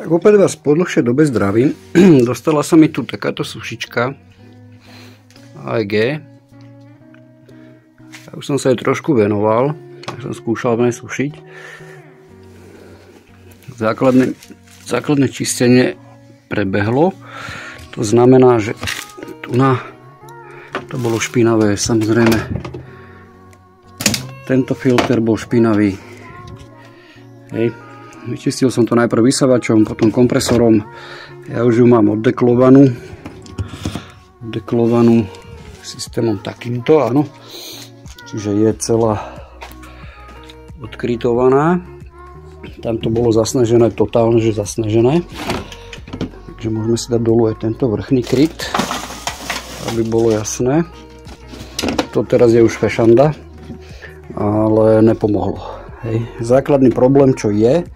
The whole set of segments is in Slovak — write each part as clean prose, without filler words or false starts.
Tak opäť vás po dlhšej dobe zdravím. Dostala sa mi tu takáto sušička AEG. Ja už som sa jej trošku venoval, tak som skúšal v nej sušiť. Základné čistenie prebehlo. To znamená, že tu to bolo špinavé. Samozrejme, tento filter bol špinavý. Hej. Vyčistil som to najprv vysavačom, potom kompresorom. Ja už ju mám oddeklovanú systémom takýmto, áno. Čiže je celá odkrytovaná. Tam to bolo zasnežené, totálne, že zasnežené. Takže môžeme si dať dolu aj tento vrchný kryt, aby bolo jasné. To teraz je už fešanda, ale nepomohlo. Hej. Základný problém, čo je,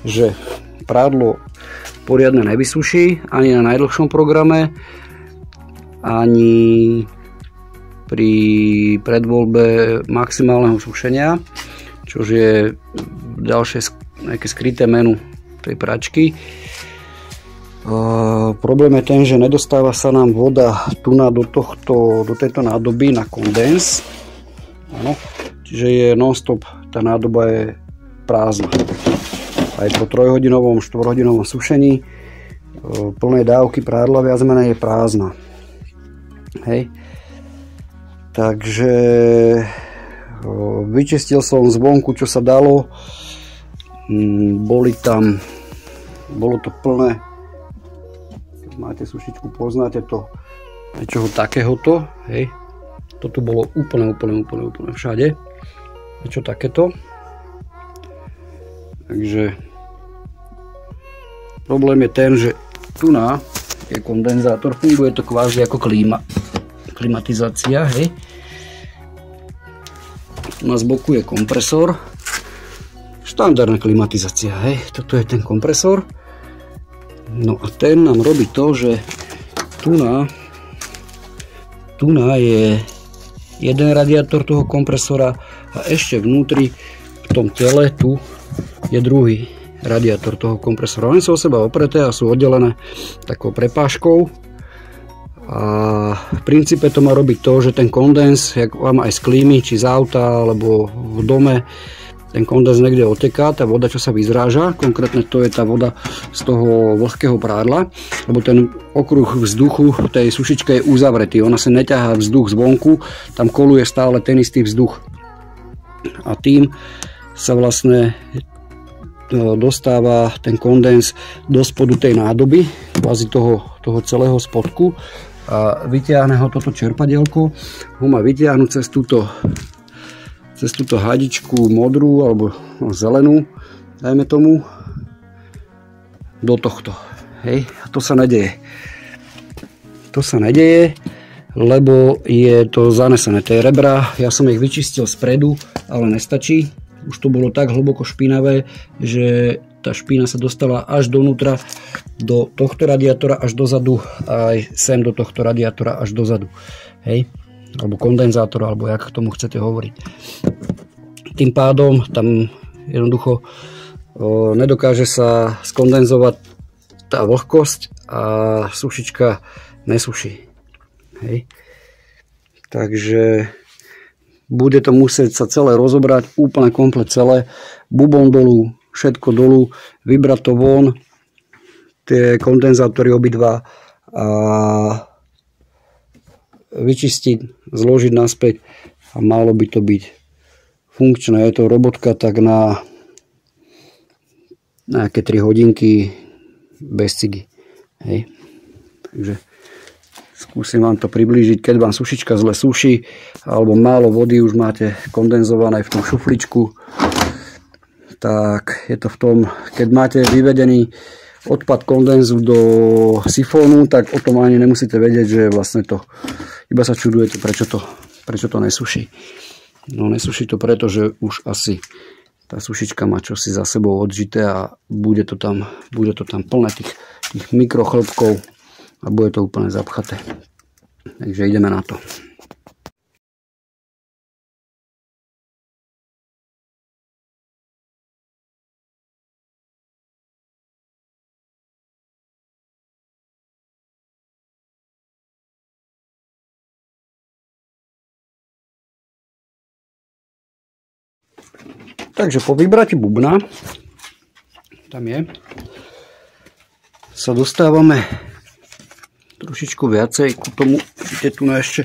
že prádlo poriadne nevysuší ani na najdlhšom programe, ani pri predvoľbe maximálneho sušenia, čo je ďalšie nejaké skryté menu tej pračky. Problém je ten, že nedostáva sa nám voda tu do tejto nádoby na kondens. Áno. Čiže je non-stop, tá nádoba je prázdna. Aj po 3-hodinovom, 4-hodinovom sušení plnej dávky prádla viac menej je prázdna. Hej. Takže vyčistil som zvonku, čo sa dalo. Bolo to plné. Keď máte sušičku, poznáte to niečoho takéhoto. Hej. Toto bolo úplne všade. Niečo takéto. Takže problém je ten, že tu je kondenzátor, funguje to kvázi ako klimatizácia, hej. Tu z boku je kompresor, štandardná klimatizácia, hej. Toto je ten kompresor. No a ten nám robí to, že tu je jeden radiátor toho kompresora a ešte vnútri v tom tele tu je druhý radiátor toho kompresora. Oni sú o seba opreté a sú oddelené takou prepážkou. A v princípe to má robiť to, že ten kondens, jak vám aj z klímy, či z auta, alebo v dome, ten kondens niekde oteká, tá voda, čo sa vyzráža, konkrétne to je tá voda z toho vlhkého prádla, lebo ten okruh vzduchu v tej sušičke je uzavretý, ona sa neťahá vzduch zvonku, tam koluje stále ten istý vzduch. A tým sa vlastne dostáva ten kondens do spodu tej nádoby, kvázi toho celého spodku, a vyťahne ho toto čerpadielko, ho má vyťahnuť cez túto hadičku modrú alebo zelenú, dajme tomu, do tohto. Hej, a to sa nedeje. To sa nedeje, lebo je to zanesené. Tie rebra, ja som ich vyčistil spredu, ale nestačí. Už to bolo tak hlboko špinavé, že tá špína sa dostala až donútra, do tohto radiátora až dozadu, aj sem do tohto radiátora až dozadu. Hej. Alebo kondenzátor, alebo jak k tomu chcete hovoriť. Tým pádom tam jednoducho nedokáže sa skondenzovať tá vlhkosť a sušička nesuší. Hej. Takže bude to musieť sa celé rozobrať, úplne komplet celé, bubon dolu, všetko dolu, vybrať to von, tie kondenzátory obidva a vyčistiť, zložiť naspäť a malo by to byť funkčné. Je to robotka tak na nejaké 3 hodinky bez cigy. Hej. Takže skúsim vám to priblížiť, keď vám sušička zle suší alebo málo vody už máte kondenzované v tom šufličku, tak je to v tom, keď máte vyvedený odpad kondenzu do sifónu, tak o tom ani nemusíte vedieť, že vlastne to, iba sa čudujete, prečo to nesuší. No nesuší to preto, že už asi tá sušička má čosi za sebou odžité a bude to tam plné tých mikrochlbkov a bude to úplne zapchaté. Takže ideme na to. Takže po vybratí bubna, tam je, sa dostávame trošičku viacej ku tomu, vidíte tu na ešte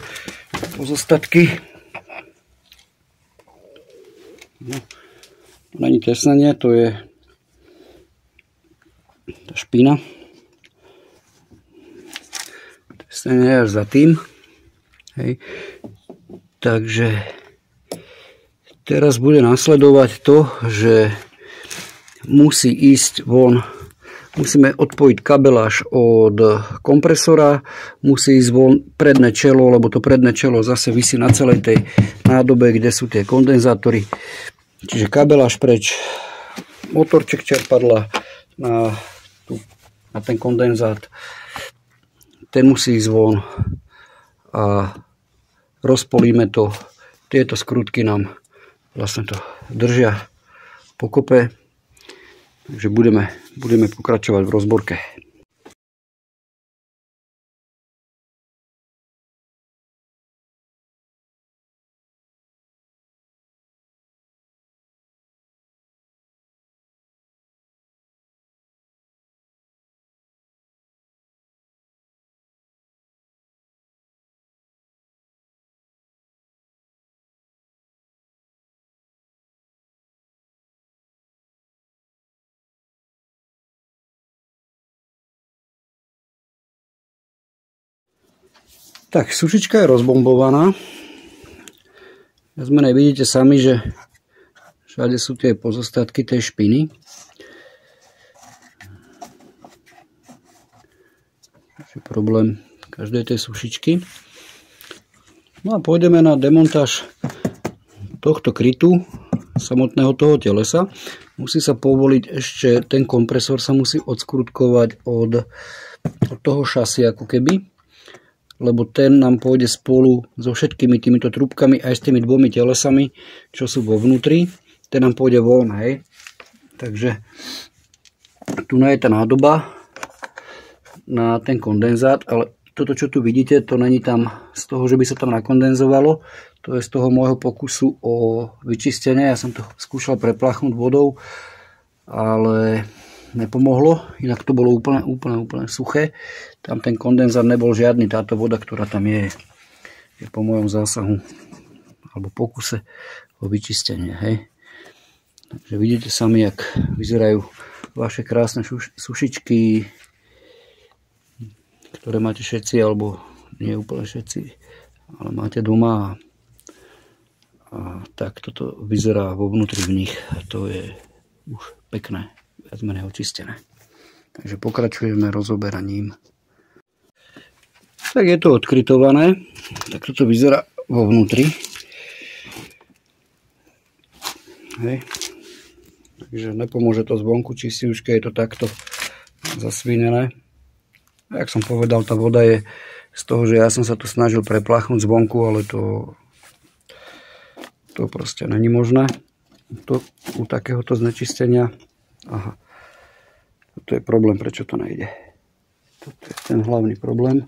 pozostatky. No, to není tesnenie, to je tá špina. Tesnenie je až za tým. Hej. Takže teraz bude nasledovať to, že musí ísť von. Musíme odpojiť kabeláž od kompresora, musí ísť von predné čelo, lebo to predné čelo zase visí na celej tej nádobe, kde sú tie kondenzátory. Čiže kabeláž preč, motorček čerpadla na ten kondenzát, ten musí ísť von a rozpolíme to. Tieto skrutky nám vlastne to držia pokope. Takže budeme pokračovať v rozborke. Tak, sušička je rozbombovaná. Zmene vidíte sami, že všade sú tie pozostatky tej špiny. To je problém každej tej sušičky. No a pôjdeme na demontáž tohto krytu, samotného toho telesa. Musí sa povoliť ešte, ten kompresor sa musí odskrutkovať od toho šasia ako keby, lebo ten nám pôjde spolu so všetkými týmito trúbkami aj s tými dvomi telesami, čo sú vo vnútri. Ten nám pôjde von, hej. Takže tu je tá nádoba na ten kondenzát, ale toto, čo tu vidíte, to není tam z toho, že by sa tam nakondenzovalo. To je z toho môjho pokusu o vyčistenie. Ja som to skúšal prepláchnuť vodou, ale nepomohlo, inak to bolo úplne suché. Tam ten kondenzát nebol žiadny, táto voda, ktorá tam je po mojom zásahu alebo pokuse o vyčistenie, hej. Takže vidíte sami, jak vyzerajú vaše krásne sušičky, ktoré máte všetci, alebo nie úplne všetci, ale máte doma a tak toto vyzerá vo vnútri v nich. A to je už pekné, viac menej očistené. Takže pokračujeme rozoberaním. Tak je to odkrytované. Tak toto vyzerá vo vnútri. Hej. Takže nepomôže to zvonku, či si už keď je to takto zasvinené. A jak som povedal, tá voda je z toho, že ja som sa to snažil prepláchnuť zvonku, ale to proste není možné. U takéhoto znečistenia. Aha. Toto je problém, prečo to nejde. Toto je ten hlavný problém.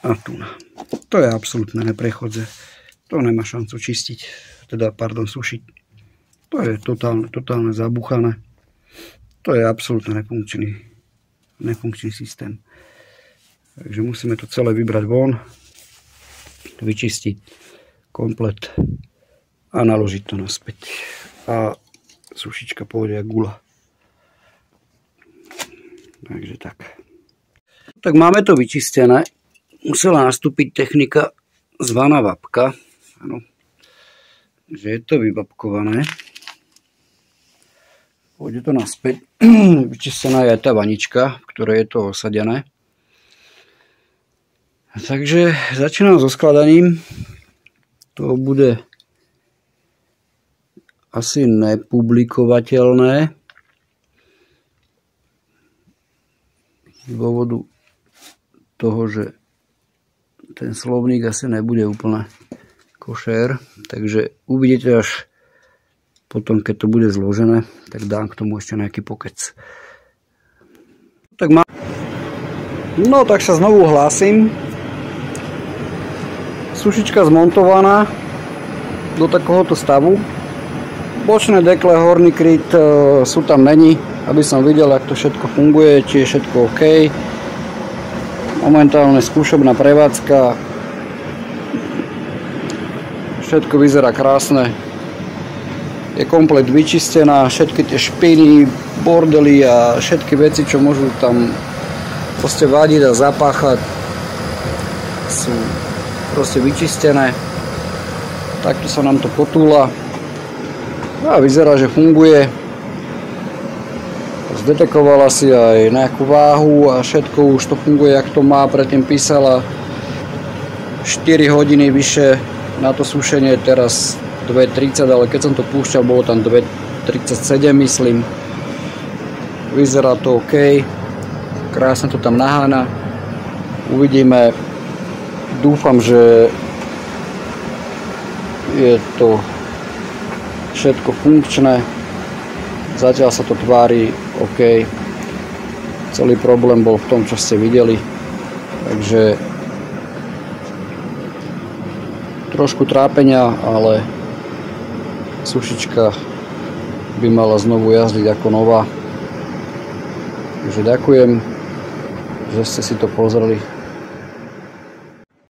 A tu. To je absolútne neprechodze. To nemá šancu čistiť. Sušiť. To je totálne zabuchané. To je absolútne nefunkčný systém. Takže musíme to celé vybrať von, vyčistiť komplet a naložiť to naspäť. A sušička pôjde jak gula. Takže tak. Tak máme to vyčistené. Musela nastúpiť technika zvaná vapka. Áno. Takže je to vyvapkované. Pôjde to naspäť. Vyčistená je aj tá vanička, v ktorej je to osadené. Takže začínam so skladaním. To bude asi nepublikovateľné z dôvodu toho, že ten slovník asi nebude úplne košér, takže uvidíte až potom, keď to bude zložené, tak dám k tomu ešte nejaký pokec. No tak sa znovu hlásim. Sušička zmontovaná do takéhoto stavu. Bočné dekle, horný kryt sú tam není, aby som videl, ako to všetko funguje, či je všetko OK. Momentálne skúšobná prevádzka. Všetko vyzerá krásne. Je komplet vyčistená, všetky tie špiny, bordely a všetky veci, čo môžu tam proste vadiť a zapáchať, sú proste vyčistené. Takto sa nám to potúla. A vyzerá, že funguje. Zdetekovala si aj nejakú váhu a všetko už to funguje, jak to má. Predtým písala 4 hodiny vyše na to sušenie, teraz 2.30, ale keď som to púšťal, bolo tam 2.37, myslím. Vyzerá to OK. Krásne to tam naháňa. Uvidíme. Dúfam, že je to všetko funkčné. Zatiaľ sa to tvári OK. Celý problém bol v tom, čo ste videli. Takže trošku trápenia, ale sušička by mala znovu jazdiť ako nová. Takže ďakujem, že ste si to pozreli.